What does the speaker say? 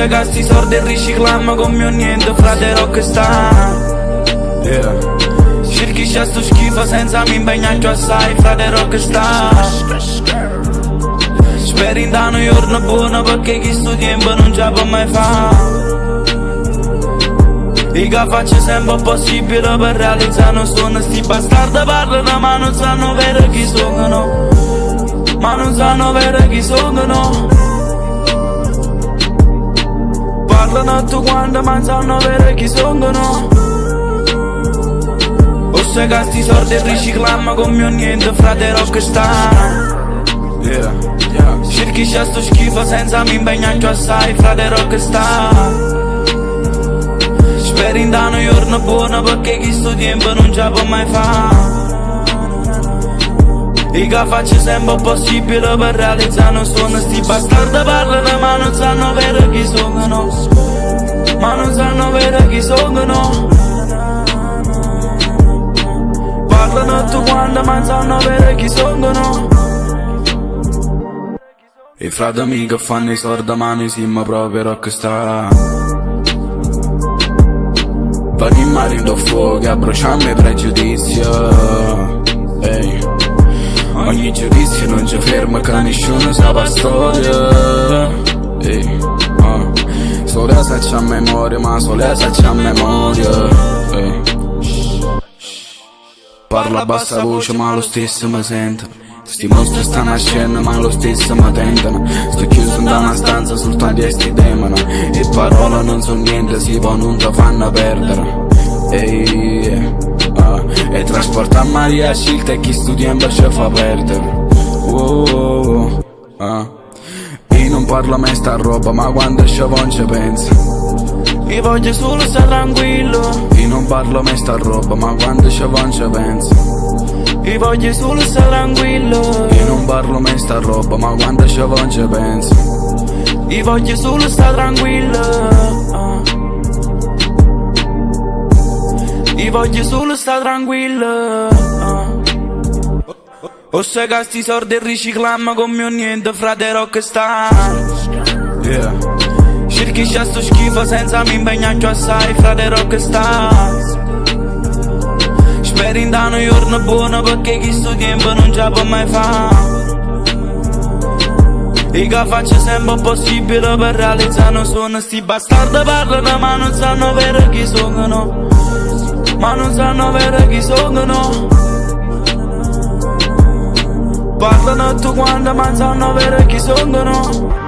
se gasti soldi e riciclammo come niente, frate rock sta. Cerchi c'è sto schifo senza mi impegnarci assai, frate rock sta. Speri in da un giorno buono perché chi sto tempo non ce la può mai fare. E che faccio sempre possibile per realizzare non sono sti bastardi parlano ma non sanno vero chi sono. Ma non sanno vero chi sono. Parlano tutti quanti ma non sanno vero chi sono. O se gasti soldi e riciclammo come niente, frate rock sta. Cerchi c'è sto schifo senza mi impegnarci assai, frate rock sta. Speri in da un giorno buono perché chi sto tempo non ce la può mai fare. E che faccio sempre possibile per realizzare non sono sti bastardi parlano ma non sanno vero chi sono. Ma non sanno vero chi sono. Parlano tutti quanti ma non sanno vero chi sono. E frate amici che fanno i sordi ma noi siamo proprio rockstar. Vado in mare in fuoco a bruciarmi pregiudizi. Ehi, ogni giudizio non ci ferma che nessuno sa la storia. Ehi, solo se c'è memoria ma solo se c'è memoria. Ehi, parla a bassa voce ma lo stesso mi sento. Sti mostri stanno a scena ma lo stesso mi tentano. Sto chiuso in una stanza soltanto a sti demoni. E parole non sono niente, si può non ti fanno perdere. E trasporta a Maria scelta e chi sto tempo ci fa perdere. Io non parlo mai sta roba ma quando ci non ci penso. Io voglio solo stare tranquillo. Io non parlo mai sta roba ma quando ci non ci penso. Io voglio solo stare tranquillo. Io non parlo mai sta roba ma quando ci non ci penso. Io voglio solo stare tranquillo. Io voglio solo stare tranquillo. O se gasti soldi e riciclammo come niente, frate rock sta. Cerchi c'è sto schifo senza mi impegnarci assai, frate rock sta. Speri in da un giorno buono perché chi sto tempo non ce la può mai fare. E che faccio sempre possibile per realizzare non sono sti bastardi parlano ma non sanno vero chi sono. Ma non sanno vero chi sono. Parlano tutti quanti ma non sanno vero chi sono.